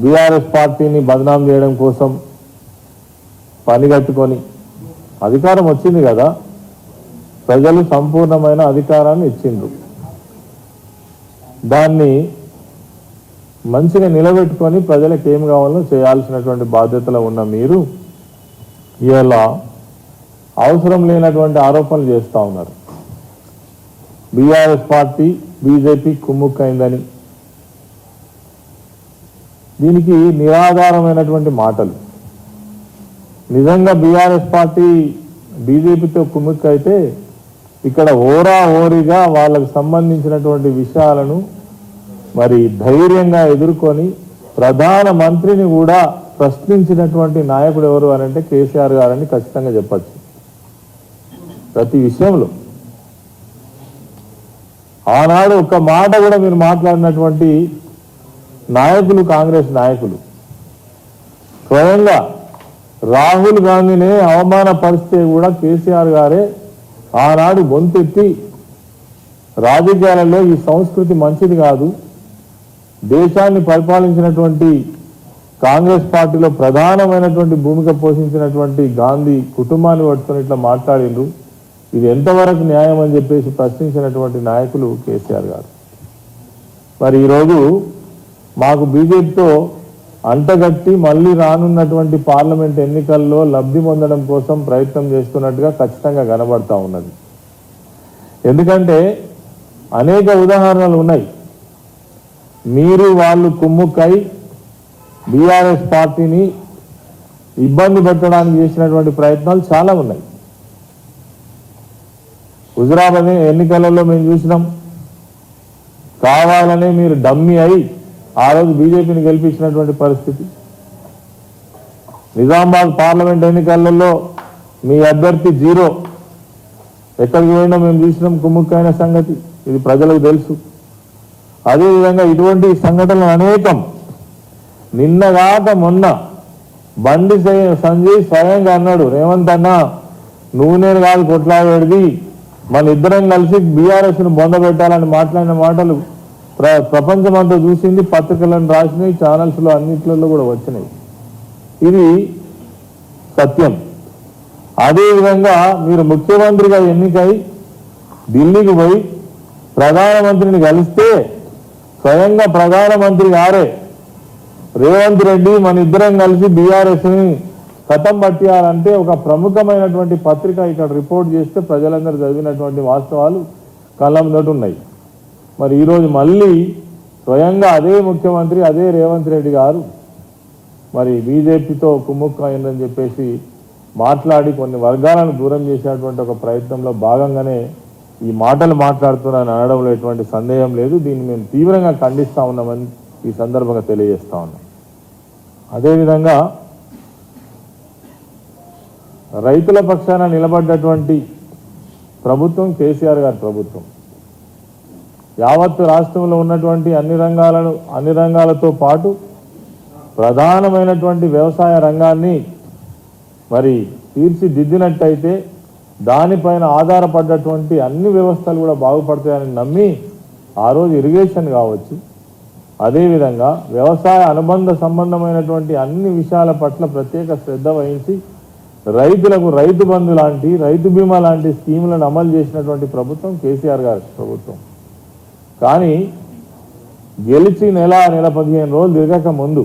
BRS పార్టీని బదనాం చేయడం కోసం పనిగట్టుకొని అధికారం వచ్చింది కదా, ప్రజలు సంపూర్ణమైన అధికారాన్ని ఇచ్చిండ్రు. దాన్ని మంచిగా నిలబెట్టుకొని ప్రజలకు ఏం కావాలో చేయాల్సినటువంటి బాధ్యతలో ఉన్న మీరు ఇలా అవసరం లేనటువంటి ఆరోపణలు చేస్తూ ఉన్నారు. బీఆర్ఎస్ పార్టీ బీజేపీ కుమ్ముక్కైందని, దీనికి నిరాధారమైనటువంటి మాటలు. నిజంగా బీఆర్ఎస్ పార్టీ బీజేపీతో కుమ్ముక్కైతే ఇక్కడ ఓరిగా వాళ్ళకు సంబంధించినటువంటి విషయాలను మరి ధైర్యంగా ఎదుర్కొని ప్రధానమంత్రిని కూడా ప్రశ్నించినటువంటి నాయకుడు ఎవరు అని అంటే కేసీఆర్ గారని ఖచ్చితంగా చెప్పచ్చు. ప్రతి విషయంలో ఆనాడు ఒక్క మాట కూడా మీరు మాట్లాడినటువంటి నాయకులు కాంగ్రెస్ నాయకులు స్వయంగా రాహుల్ గాంధీని అవమానపరిస్తే కూడా కేసీఆర్ గారే ఆనాడు గొంతెత్తి రాజకీయాలలో ఈ సంస్కృతి మంచిది కాదు, దేశాన్ని పరిపాలించినటువంటి కాంగ్రెస్ పార్టీలో ప్రధానమైనటువంటి భూమిక పోషించినటువంటి గాంధీ కుటుంబాన్ని పట్టుకొని ఇట్లా మాట్లాడిండ్రు, ఇది ఎంతవరకు న్యాయం అని చెప్పేసి ప్రశ్నించినటువంటి నాయకులు కేసీఆర్ గారు. మరి ఈరోజు మాకు బీజేపీతో అంటగట్టి మళ్ళీ రానున్నటువంటి పార్లమెంట్ ఎన్నికల్లో లబ్ధి పొందడం కోసం ప్రయత్నం చేస్తున్నట్టుగా ఖచ్చితంగా కనబడతా ఉన్నది. ఎందుకంటే అనేక ఉదాహరణలు ఉన్నాయి. మీరు వాళ్ళు కుమ్ముక్కై బీఆర్ఎస్ పార్టీని ఇబ్బంది పెట్టడానికి చేసినటువంటి ప్రయత్నాలు చాలా ఉన్నాయి. హుజరాబాద్ ఎన్నికలలో మేము చూసినాం, కావాలనే మీరు డమ్మీ అయి ఆ రోజు బీజేపీని గెలిపించినటువంటి పరిస్థితి. నిజామాబాద్ పార్లమెంట్ ఎన్నికలలో మీ అభ్యర్థి జీరో, ఎక్కడికి పోయినా మేము చూసినాం కుమ్ముక్కైన సంగతి, ఇది ప్రజలకు తెలుసు. అదేవిధంగా ఇటువంటి సంఘటనలు అనేకం. నిన్నగాక మొన్న బండి సంజయ్ స్వయంగా అన్నాడు, రేవంత్ అన్న నువ్వు నేను కాదు కొట్లాడేది, మన ఇద్దరం కలిసి బీఆర్ఎస్ను బొందబెట్టాలని మాట్లాడిన మాటలు ప్రపంచమంతా చూసింది, పత్రికలను రాసినాయి, ఛానల్స్లో అన్నిట్లలో కూడా వచ్చినాయి. ఇది సత్యం. అదేవిధంగా మీరు ముఖ్యమంత్రిగా ఎన్నికై ఢిల్లీకి పోయి ప్రధానమంత్రిని కలిస్తే స్వయంగా ప్రధానమంత్రి గారే రేవంత్ రెడ్డి మన ఇద్దరం కలిసి బీఆర్ఎస్ని కథం పట్టియాలంటే ఒక ప్రముఖమైనటువంటి పత్రిక ఇక్కడ రిపోర్ట్ చేస్తే ప్రజలందరూ చదివినటువంటి వాస్తవాలు కళ్ళ ముందట ఉన్నాయి. మరి ఈరోజు మళ్ళీ స్వయంగా అదే ముఖ్యమంత్రి అదే రేవంత్ రెడ్డి గారు మరి బీజేపీతో కుమ్ముక్కు అయిందని చెప్పేసి మాట్లాడి కొన్ని వర్గాలను దూరం చేసేటువంటి ఒక ప్రయత్నంలో భాగంగానే ఈ మాటలు మాట్లాడుతున్నారని అనడంలో ఎటువంటి సందేహం లేదు. దీన్ని మేము తీవ్రంగా ఖండిస్తూ ఉన్నామని ఈ సందర్భంగా తెలియజేస్తా ఉన్నాం. అదేవిధంగా రైతుల పక్షాన నిలబడ్డటువంటి ప్రభుత్వం కేసీఆర్ గారి ప్రభుత్వం. యావత్తు రాష్ట్రంలో ఉన్నటువంటి అన్ని రంగాలతో పాటు ప్రధానమైనటువంటి వ్యవసాయ రంగాన్ని మరి తీర్చిదిద్దినట్టయితే దానిపైన ఆధారపడ్డటువంటి అన్ని వ్యవస్థలు కూడా బాగుపడతాయని నమ్మి ఆ రోజు ఇరిగేషన్ కావచ్చు, అదేవిధంగా వ్యవసాయ అనుబంధ సంబంధమైనటువంటి అన్ని విషయాల పట్ల ప్రత్యేక శ్రద్ధ వహించి రైతులకు రైతు బంధు లాంటి రైతు బీమా లాంటి స్కీములను అమలు చేసినటువంటి ప్రభుత్వం కేసీఆర్ గారి ప్రభుత్వం. కానీ గెలిచి నెల 15 రోజులు తిరగక ముందు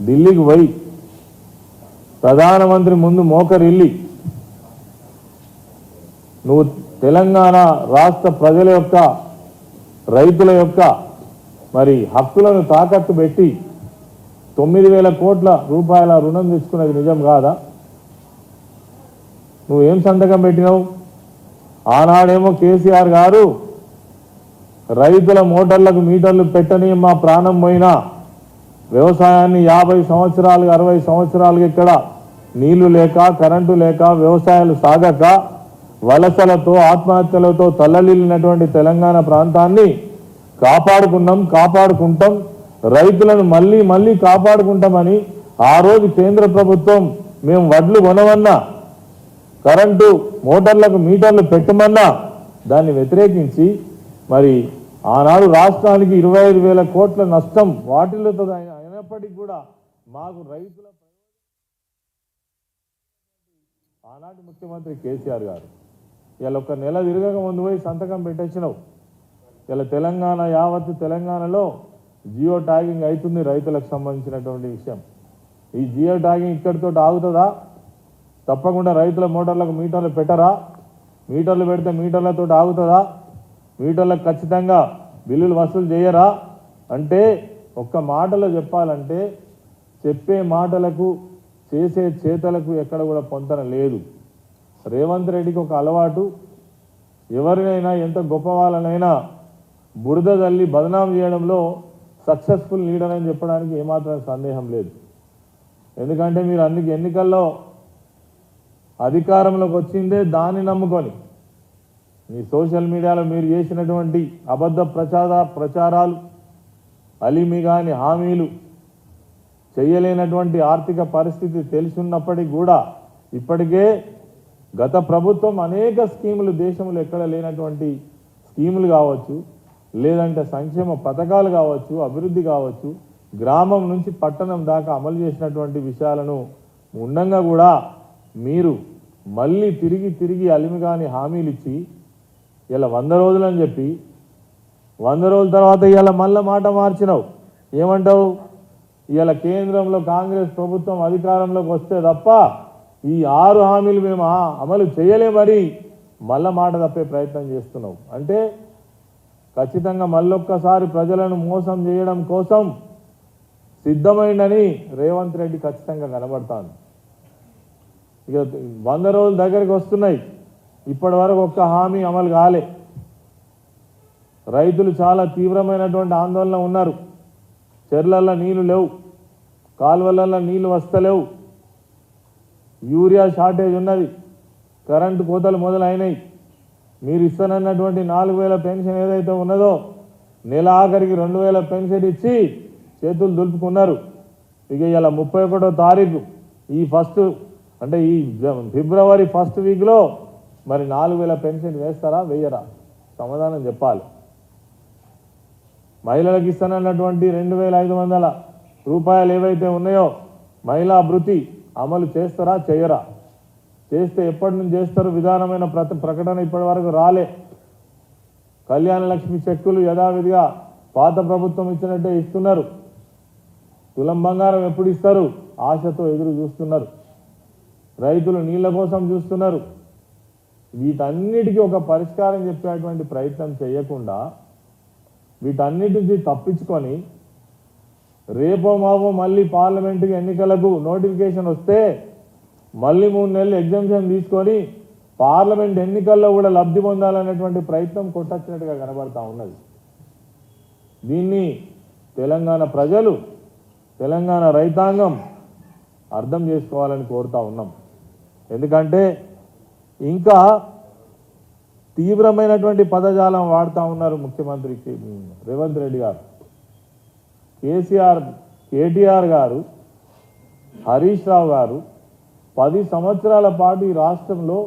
ఢిల్లీకి పోయి ప్రధానమంత్రి ముందు మోకరిల్లి నువ్వు తెలంగాణ రాష్ట్ర ప్రజల యొక్క రైతుల యొక్క మరి హక్కులను తాకట్టు పెట్టి 9,000 కోట్ల రూపాయల రుణం తెచ్చుకున్నది నిజం కాదా? నువ్వేం సంతకం పెట్టినావు? ఆనాడేమో కేసీఆర్ గారు రైతుల మోటార్లకు మీటర్లు పెట్టని మా ప్రాణం పోయినా వ్యవసాయాన్ని 50 సంవత్సరాలు 60 సంవత్సరాలుగా ఇక్కడ నీళ్లు లేక కరెంటు లేక వ్యవసాయాలు సాగక వలసలతో ఆత్మహత్యలతో తల్లలిల్లినటువంటి తెలంగాణ ప్రాంతాన్ని కాపాడుకుంటాం రైతులను మళ్ళీ కాపాడుకుంటామని ఆ రోజు కేంద్ర ప్రభుత్వం మేము వడ్లు కొనవన్నా కరెంటు మోటార్లకు మీటర్లు పెట్టమన్నా దాన్ని వ్యతిరేకించి మరి ఆనాడు రాష్ట్రానికి 25,000 కోట్ల నష్టం వాటిల్లుతుంది అయినా ఉన్నప్పటికీ కూడా మాకు రైతుల ఆనాటి ముఖ్యమంత్రి కేసీఆర్ గారు ఇలా ఒక నెల తిరగక ముందు పోయి సంతకం పెట్టొచ్చినావు. ఇలా తెలంగాణ యావత్తు తెలంగాణలో జియో ట్యాగింగ్ అవుతుంది రైతులకు సంబంధించినటువంటి విషయం. ఈ జియో ట్యాగింగ్ ఇక్కడితో ఆగుతుందా? తప్పకుండా రైతుల మోటార్లకు మీటర్లు పెట్టరా? మీటర్లు పెడితే మీటర్లతో ఆగుతుందా? మీటర్లకు ఖచ్చితంగా బిల్లులు వసూలు చేయరా? అంటే ఒక్క మాటలో చెప్పాలంటే చెప్పే మాటలకు చేసే చేతలకు ఎక్కడ కూడా పొంతన లేదు. రేవంత్ రెడ్డికి ఒక అలవాటు, ఎవరినైనా ఎంత గొప్ప వాళ్ళనైనా బురద తల్లి బదనాం చేయడంలో సక్సెస్ఫుల్ లీడర్ అని చెప్పడానికి ఏమాత్రం సందేహం లేదు. ఎందుకంటే మీరు అన్ని ఎన్నికల్లో అధికారంలోకి వచ్చిందే దాన్ని నమ్ముకొని మీ సోషల్ మీడియాలో మీరు చేసినటువంటి అబద్ధ ప్రచారాలు, అలిమిగాని హామీలు, చేయలేనటువంటి ఆర్థిక పరిస్థితి తెలుసున్నప్పటికీ కూడా ఇప్పటికే గత ప్రభుత్వం అనేక స్కీములు, దేశంలో ఎక్కడ లేనటువంటి స్కీములు కావచ్చు, లేదంటే సంక్షేమ పథకాలు కావచ్చు, అభివృద్ధి కావచ్చు, గ్రామం నుంచి పట్టణం దాకా అమలు చేసినటువంటి విషయాలను ఉండంగా కూడా మీరు మళ్ళీ తిరిగి అలిమిగాని హామీలు ఇచ్చి ఇలా 100 రోజులని చెప్పి 100 రోజుల తర్వాత ఇలా మళ్ళీ మాట మార్చినావు. ఏమంటావు? ఇలా కేంద్రంలో కాంగ్రెస్ ప్రభుత్వం అధికారంలోకి వస్తే తప్ప ఈ 6 హామీలు మేము అమలు చేయలేమని మళ్ళా మాట తప్పే ప్రయత్నం చేస్తున్నావు. అంటే ఖచ్చితంగా మళ్ళొక్కసారి ప్రజలను మోసం చేయడం కోసం సిద్ధమైందని రేవంత్ రెడ్డి ఖచ్చితంగా కనబడతాను. ఇక 100 రోజుల దగ్గరికి వస్తున్నాయి, ఇప్పటి వరకు ఒక్క హామీ అమలు కాలే. రైతులు చాలా తీవ్రమైనటువంటి ఆందోళన ఉన్నారు. చెర్లల్లో నీళ్లు లేవు, కాలువలలో నీళ్లు వస్తలేవు, యూరియా షార్టేజ్ ఉన్నది, కరెంటు కోతలు మొదలైనాయి. మీరు ఇస్తానన్నటువంటి 4000 పెన్షన్ ఏదైతే ఉన్నదో నెల ఆఖరికి 2000 పెన్షన్ ఇచ్చి చేతులు దులుపుకున్నారు. ఇక ఇలా 31వ తారీఖు ఈ ఫిబ్రవరి 1st వీక్లో మరి 4000 పెన్షన్ వేస్తారా వేయరా? సమాధానం చెప్పాలి. మహిళలకు ఇస్తానన్నటువంటి 2500 రూపాయలు ఏవైతే ఉన్నాయో మహిళా భృతి అమలు చేస్తారా చేయరా? చేస్తే ఎప్పటి నుంచి చేస్తారు? విధానమైన ప్రకటన ఇప్పటి వరకు రాలే. కళ్యాణ లక్ష్మి చెక్కులు యథావిధిగా పాత ప్రభుత్వం ఇచ్చినట్టే ఇస్తున్నారు. తులం బంగారం ఎప్పుడు ఇస్తారు ఆశతో ఎదురు చూస్తున్నారు. రైతులు నీళ్ల కోసం చూస్తున్నారు. వీటన్నిటికీ ఒక పరిష్కారం చెప్పేటువంటి ప్రయత్నం చేయకుండా వీటన్నిటి నుంచి తప్పించుకొని రేపో మాపో మళ్ళీ పార్లమెంటుకి ఎన్నికలకు నోటిఫికేషన్ వస్తే మళ్ళీ 3 నెలలు ఎగ్జామ్షన్ తీసుకొని పార్లమెంట్ ఎన్నికల్లో కూడా లబ్ధి పొందాలనేటువంటి ప్రయత్నం కొట్టొచ్చినట్టుగా కనబడతా ఉన్నది. దీన్ని తెలంగాణ ప్రజలు, తెలంగాణ రైతాంగం అర్థం చేసుకోవాలని కోరుతా ఉన్నాం. ఎందుకంటే ఇంకా తీవ్రమైనటువంటి పదజాలం వాడుతూ ఉన్నారు ముఖ్యమంత్రి రేవంత్ రెడ్డి గారు. కేటీఆర్ గారు, హరీష్ రావు గారు 10 సంవత్సరాల పాటు ఈ రాష్ట్రంలో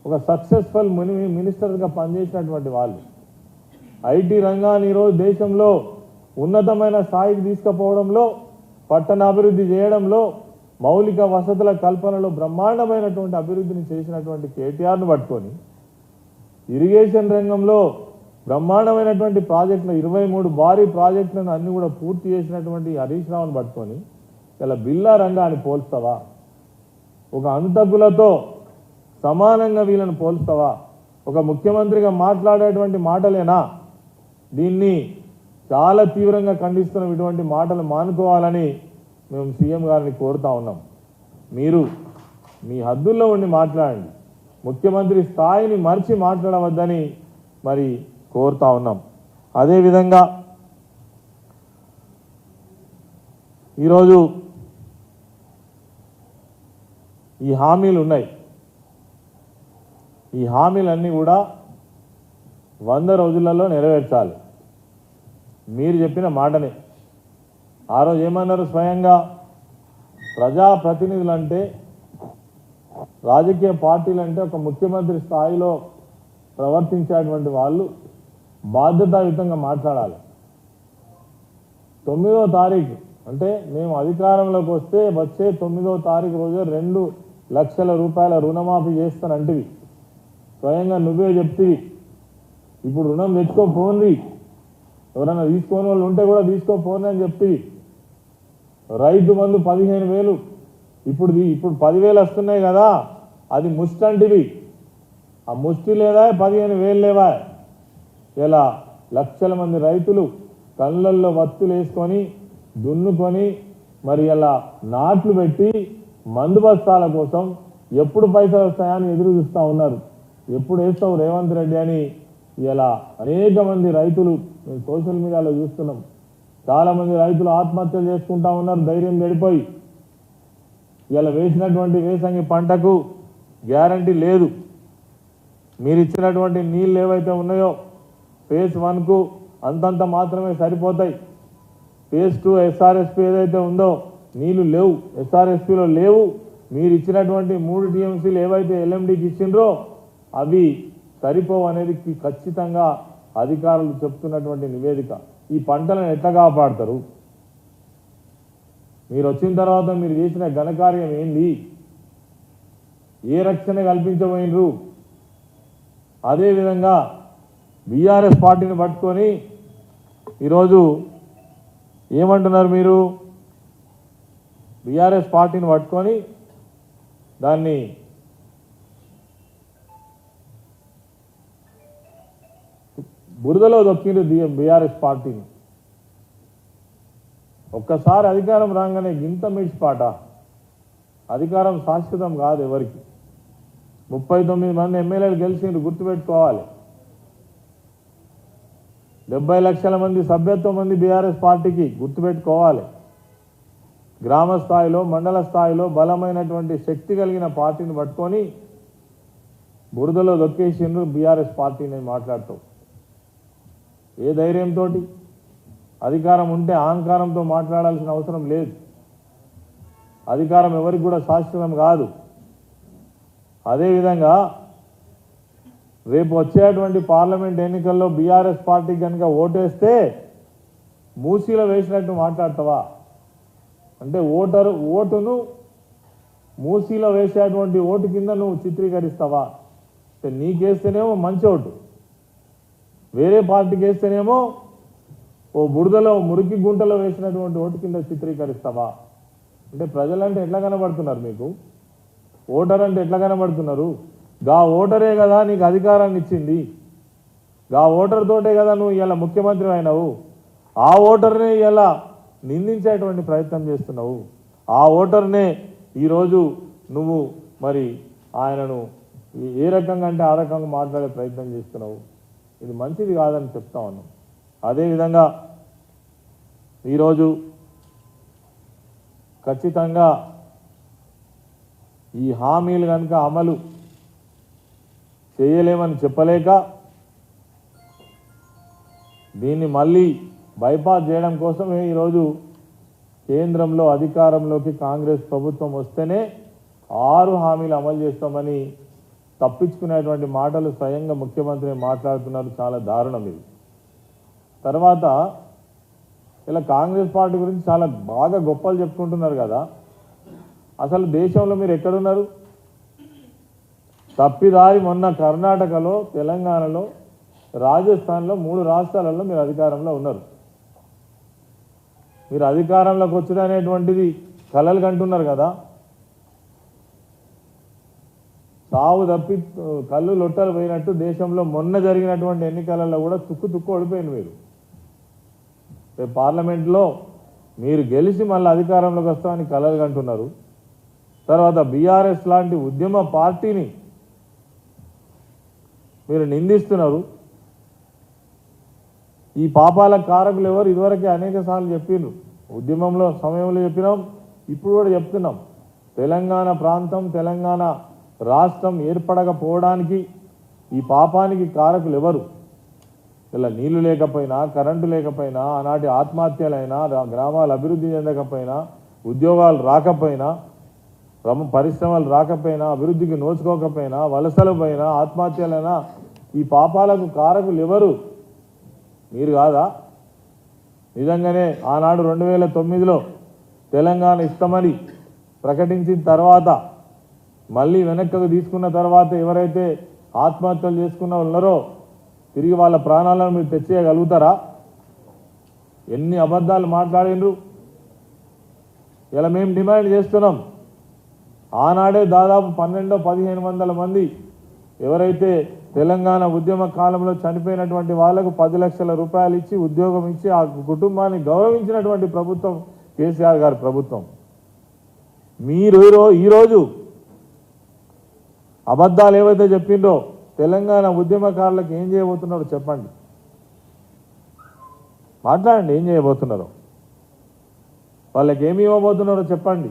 ఒక సక్సెస్ఫుల్ మినిస్టర్గా పనిచేసినటువంటి వాళ్ళు. ఐటీ రంగాన్ని ఈరోజు దేశంలో ఉన్నతమైన స్థాయికి తీసుకుపోవడంలో, పట్టణాభివృద్ధి చేయడంలో, మౌలిక వసతుల కల్పనలో బ్రహ్మాండమైనటువంటి అభివృద్ధిని చేసినటువంటి కేటీఆర్ను పట్టుకొని ఇరిగేషన్ రంగంలో బ్రహ్మాండమైనటువంటి ప్రాజెక్టులు 23 భారీ ప్రాజెక్టులను అన్ని కూడా పూర్తి చేసినటువంటి హరీష్ రావును పట్టుకొని ఇలా బిల్లా రంగాన్ని పోల్స్తావా? ఒక అంతకులతో సమానంగా వీళ్ళని పోల్స్తావా? ఒక ముఖ్యమంత్రిగా మాట్లాడేటువంటి మాటలేనా? దీన్ని చాలా తీవ్రంగా ఖండిస్తున్నాం. ఇటువంటి మాటలు మానుకోవాలని మేము సీఎం గారిని కోరుతా ఉన్నాం. మీరు మీ హద్దుల్లో ఉండి మాట్లాడండి, ముఖ్యమంత్రి స్థాయిని మర్చి మాట్లాడవద్దని మరి కోరుతా ఉన్నాం. అదేవిధంగా ఈరోజు ఈ హామీలు ఉన్నాయి. ఈ హామీలన్నీ కూడా 100 రోజులలో నెరవేర్చాలి. మీరు చెప్పిన మాటనే ఆ రోజు ఏమన్నారు? స్వయంగా ప్రజాప్రతినిధులంటే, రాజకీయ పార్టీలంటే ఒక ముఖ్యమంత్రి స్థాయిలో ప్రవర్తించేటువంటి వాళ్ళు బాధ్యతాయుతంగా మాట్లాడాలి. 9వ తారీఖు అంటే మేము అధికారంలోకి వస్తే వచ్చే 9వ తారీఖు రోజు 2 లక్షల రూపాయల రుణమాఫీ చేస్తానంటివి. స్వయంగా నువ్వే చెప్తివి. ఇప్పుడు రుణం తెచ్చుకోపోండి, ఎవరైనా తీసుకోని వాళ్ళు ఉంటే కూడా తీసుకోపోండి అని చెప్తివి. రైతు బంధు 15,000 ఇప్పుడు 10,000 వస్తున్నాయి కదా, అది ముస్టంటివి. ఆ ముష్టి లేదా 15,000 లేవా? ఇలా లక్షల మంది రైతులు కళ్ళల్లో వత్తులు వేసుకొని దున్నుకొని మరి ఇలా నాట్లు పెట్టి మందు బస్తాల కోసం ఎప్పుడు పైసలు వస్తాయని ఎదురు చూస్తూ ఉన్నారు. ఎప్పుడు వేస్తావు రేవంత్ రెడ్డి అని ఇలా అనేక మంది రైతులు సోషల్ మీడియాలో చూస్తున్నాం. చాలా మంది రైతులు ఆత్మహత్యలు చేసుకుంటా ఉన్నారు ధైర్యం చెడిపోయి. ఇలా వేసినటువంటి వేసంగి పంటకు గ్యారంటీ లేదు. మీరు ఇచ్చినటువంటి నీళ్ళు ఏవైతే ఉన్నాయో ఫేజ్ 1కు అంతంత మాత్రమే సరిపోతాయి. ఫేజ్ 2 ఎస్ఆర్ఎస్పి ఏదైతే ఉందో నీళ్లు లేవు, ఎస్ఆర్ఎస్పిలో లేవు. మీరు ఇచ్చినటువంటి 3 టీఎంసీలు ఏవైతే ఎల్ఎండికి ఇచ్చిండ్రో అవి సరిపోవు అనేది ఖచ్చితంగా అధికారులు చెప్తున్నటువంటి నివేదిక. ఈ పంటలను ఎట్లా కాపాడతారు? మీరు వచ్చిన తర్వాత మీరు చేసిన ఘనకార్యం ఏంది? ఏ రక్షణ కల్పించబోయినరు? అదేవిధంగా బీఆర్ఎస్ పార్టీని పట్టుకొని ఈరోజు ఏమంటున్నారు? మీరు బీఆర్ఎస్ పార్టీని పట్టుకొని దాన్ని బురదలో దొక్కిండ్రు బీఆర్ఎస్ పార్టీని. ఒక్కసారి అధికారం రాగానే గింత మిడ్చిపాట. అధికారం శాశ్వతం కాదు ఎవరికి. 39 మంది ఎమ్మెల్యేలు గెలిచిండ్రు, గుర్తుపెట్టుకోవాలి. 70 లక్షల మంది సభ్యత్వం మంది బీఆర్ఎస్ పార్టీకి, గుర్తుపెట్టుకోవాలి. గ్రామ స్థాయిలో మండల స్థాయిలో బలమైనటువంటి శక్తి కలిగిన పార్టీని పట్టుకొని బురదలో దొక్కేసిండ్రు బీఆర్ఎస్ పార్టీని మాట్లాడుతూ. ఏ ధైర్యంతో? అధికారం ఉంటే అహంకారంతో మాట్లాడాల్సిన అవసరం లేదు. అధికారం ఎవరికి కూడా శాశ్వతం కాదు. అదేవిధంగా రేపు వచ్చేటువంటి పార్లమెంట్ ఎన్నికల్లో బీఆర్ఎస్ పార్టీ కనుక ఓటేస్తే మూసీలో వేసినట్టు మాట్లాడతావా? అంటే ఓటును మూసీలో వేసేటువంటి ఓటు కింద నువ్వు చిత్రీకరిస్తావా? అంటే నీకేస్తేనేమో మంచి ఓటు, వేరే పార్టీకి వేస్తేనేమో ఓ బురదలో మురికి గుంటలో వేసినటువంటి ఓటు కింద చిత్రీకరిస్తావా? అంటే ప్రజలంటే ఎట్లా కనబడుతున్నారు మీకు? ఓటర్ అంటే ఎట్లా కనబడుతున్నారు? గా ఓటరే కదా నీకు అధికారాన్ని ఇచ్చింది. గా ఓటర్ తోటే కదా నువ్వు ఇలా ముఖ్యమంత్రి అయినావు. ఆ ఓటర్నే ఇలా నిందించేటువంటి ప్రయత్నం చేస్తున్నావు. ఆ ఓటర్నే ఈరోజు నువ్వు మరి ఆయనను ఏ రకంగా అంటే ఆ రకంగా మాట్లాడే ప్రయత్నం చేస్తున్నావు. ఇది మంచిది కాదని చెప్తా ఉన్నాం. అదేవిధంగా ఈరోజు ఖచ్చితంగా ఈ హామీలు కనుక అమలు చేయలేమని చెప్పలేక దీన్ని మళ్ళీ బైపాస్ చేయడం కోసమే ఈరోజు కేంద్రంలో అధికారంలోకి కాంగ్రెస్ ప్రభుత్వం వస్తేనే 6 హామీలు అమలు చేస్తామని తప్పించుకునేటువంటి మాటలు స్వయంగా ముఖ్యమంత్రి మాట్లాడుతున్నారు. చాలా దారుణం ఇది. తర్వాత ఇలా కాంగ్రెస్ పార్టీ గురించి చాలా బాగా గొప్పలు చెప్పుకుంటున్నారు కదా. అసలు దేశంలో మీరు ఎక్కడున్నారు? తప్పిదారి మొన్న కర్ణాటకలో, తెలంగాణలో, రాజస్థాన్లో 3 రాష్ట్రాలలో మీరు అధికారంలో ఉన్నారు. మీరు అధికారంలోకి వచ్చుడు అనేటువంటిది కలలు కంటున్నారు కదా. సావు తప్పి కళ్ళు లొట్టలు పోయినట్టు దేశంలో మొన్న జరిగినటువంటి ఎన్నికలలో కూడా తుక్కు ఓడిపోయింది మీరు. పార్లమెంట్లో మీరు గెలిచి మళ్ళీ అధికారంలోకి వస్తామని కలలు కంటున్నారు. తర్వాత బీఆర్ఎస్ లాంటి ఉద్యమ పార్టీని మీరు నిందిస్తున్నారు. ఈ పాపాల కారకులు ఎవరు? ఇదివరకే అనేక సార్లు చెప్పిండ్రు. ఉద్యమంలో సమయంలో చెప్పినాం, ఇప్పుడు కూడా చెప్తున్నాం. తెలంగాణ ప్రాంతం, తెలంగాణ రాష్ట్రం ఏర్పడకపోవడానికి ఈ పాపానికి కారకులు ఎవరు? ఇలా నీళ్లు లేకపోయినా, కరెంటు లేకపోయినా, ఆనాటి ఆత్మహత్యలైనా, గ్రామాలు అభివృద్ధి చెందకపోయినా, ఉద్యోగాలు రాకపోయినా, పరిశ్రమలు రాకపోయినా, అభివృద్ధికి నోచుకోకపోయినా, వలసలు పోయినా, ఆత్మహత్యలైనా ఈ పాపాలకు కారకులు ఎవరు? మీరు కాదా? నిజంగానే ఆనాడు 2009లో తెలంగాణ ఇస్తామని ప్రకటించిన తర్వాత మళ్ళీ వెనక్కి తీసుకున్న తర్వాత ఎవరైతే ఆత్మహత్యలు చేసుకున్న ఉన్నారో తిరిగి వాళ్ళ ప్రాణాలను మీరు తెచ్చేయగలుగుతారా? ఎన్ని అబద్ధాలు మాట్లాడినరు. ఇలా మేము డిమాండ్ చేస్తున్నాం. ఆనాడే దాదాపు 1200-1500 మంది ఎవరైతే తెలంగాణ ఉద్యమ కాలంలో చనిపోయినటువంటి వాళ్లకు 10 లక్షల రూపాయలు ఇచ్చి ఉద్యోగం ఇచ్చి ఆ కుటుంబాన్ని గౌరవించినటువంటి ప్రభుత్వం కేసీఆర్ గారి ప్రభుత్వం. మీరు ఈరోజు అబద్ధాలు ఏవైతే చెప్పిండ్రో తెలంగాణ ఉద్యమకారులకు ఏం చేయబోతున్నారో చెప్పండి. మాట్లాడండి, ఏం చేయబోతున్నారో, వాళ్ళకి ఏమి ఇవ్వబోతున్నారో చెప్పండి.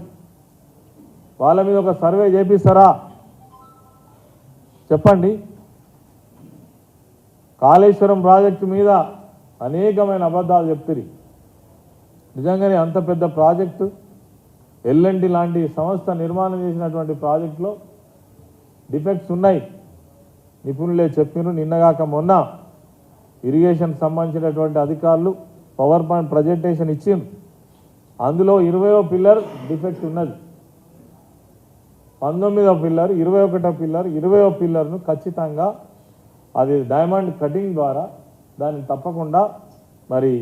వాళ్ళ మీద ఒక సర్వే చేపిస్తారా చెప్పండి. కాళేశ్వరం ప్రాజెక్టు మీద అనేకమైన అబద్ధాలు చెప్తారు. నిజంగానే అంత పెద్ద ప్రాజెక్టు ఎల్ఎన్టీ లాంటి సంస్థ నిర్మాణం చేసినటువంటి ప్రాజెక్టులో డిఫెక్ట్స్ ఉన్నాయి. నిపుణులే చెప్పిన నిన్నగాక మొన్న ఇరిగేషన్ సంబంధించినటువంటి అధికారులు పవర్ పాయింట్ ప్రజెంటేషన్ ఇచ్చింది. అందులో 20వ పిల్లర్ డిఫెక్ట్ ఉన్నది. 19వ పిల్లర్, 21వ పిల్లర్, 20వ పిల్లర్ను ఖచ్చితంగా అది డైమండ్ కటింగ్ ద్వారా దాన్ని తప్పకుండా మరి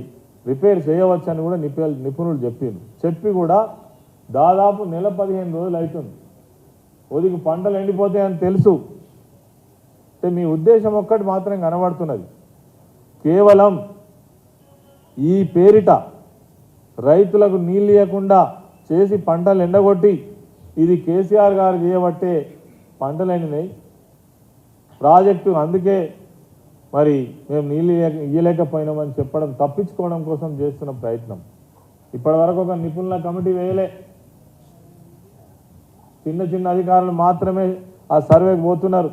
రిపేర్ చేయవచ్చని కూడా నిపుణులు చెప్పి కూడా దాదాపు నెల 15 రోజులు అవుతుంది. ఒదిగి పంటలు ఎండిపోతాయని తెలుసు. మీ ఉద్దేశం ఒక్కటి మాత్రం కనబడుతున్నది. కేవలం ఈ పేరిట రైతులకు నీళ్ళు ఇవ్వకుండా చేసి పంటలు ఎండగొట్టి ఇది కేసీఆర్ గారు చేయబట్టే పంటలు ఎండినాయి ప్రాజెక్టు, అందుకే మరి మేము నీళ్ళు ఇవ్వలేకపోయినామని చెప్పడం తప్పించుకోవడం కోసం చేస్తున్న ప్రయత్నం. ఇప్పటి వరకు ఒక నిపుణుల కమిటీ వేయలే. చిన్న అధికారులు మాత్రమే ఆ సర్వేకి పోతున్నారు.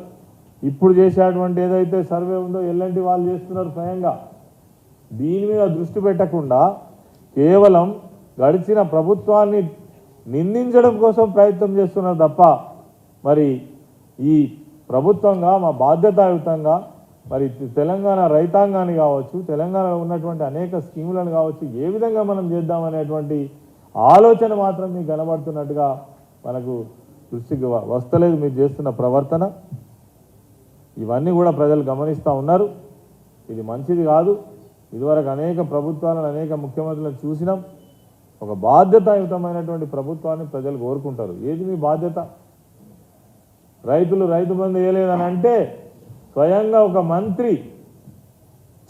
ఇప్పుడు చేసేటువంటి ఏదైతే సర్వే ఉందో ఎల్ఎన్టీ వాళ్ళు చేస్తున్నారు స్వయంగా. దీని మీద దృష్టి పెట్టకుండా కేవలం గడిచిన ప్రభుత్వాన్ని నిందించడం కోసం ప్రయత్నం చేస్తున్నారు తప్ప మరి ఈ ప్రభుత్వంగా మా బాధ్యతాయుతంగా మరి తెలంగాణ రైతాంగాన్ని కావచ్చు, తెలంగాణలో ఉన్నటువంటి అనేక స్కీములను కావచ్చు ఏ విధంగా మనం చేద్దామనేటువంటి ఆలోచన మాత్రం మీకు కనబడుతున్నట్టుగా మనకు దృష్టికి వస్తలేదు మీరు చేస్తున్న ప్రవర్తన. ఇవన్నీ కూడా ప్రజలు గమనిస్తూ ఉన్నారు. ఇది మంచిది కాదు. ఇదివరకు అనేక ప్రభుత్వాలను అనేక ముఖ్యమంత్రులను చూసినాం. ఒక బాధ్యతాయుతమైనటువంటి ప్రభుత్వాన్ని ప్రజలు కోరుకుంటారు. ఏది మీ బాధ్యత? రైతులు రైతు బంధు వేయలేదని అంటే స్వయంగా ఒక మంత్రి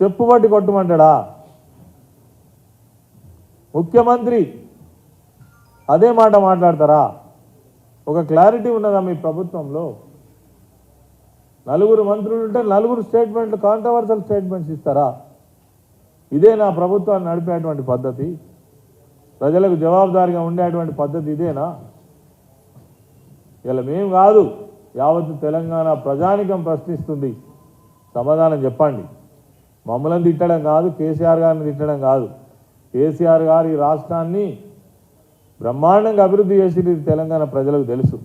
చెప్పుబట్టి కొట్టమంటాడా? ముఖ్యమంత్రి అదే మాట మాట్లాడతారా? ఒక క్లారిటీ ఉన్నదా మీ ప్రభుత్వంలో? నలుగురు మంత్రులు ఉంటే నలుగురు స్టేట్మెంట్లు కాంట్రవర్సల్ స్టేట్మెంట్స్ ఇస్తారా? ఇదే నా ప్రభుత్వాన్ని నడిపేటువంటి పద్ధతి? ప్రజలకు జవాబుదారీగా ఉండేటువంటి పద్ధతి ఇదేనా? ఇలా మేము కాదు, యావత్తు తెలంగాణ ప్రజానికం ప్రశ్నిస్తుంది. సమాధానం చెప్పండి. మమ్మల్ని తిట్టడం కాదు, కేసీఆర్ గారిని తిట్టడం కాదు. కేసీఆర్ గారు ఈ రాష్ట్రాన్ని బ్రహ్మాండంగా అభివృద్ధి చేసి తెలంగాణ ప్రజలకు తెలుసు.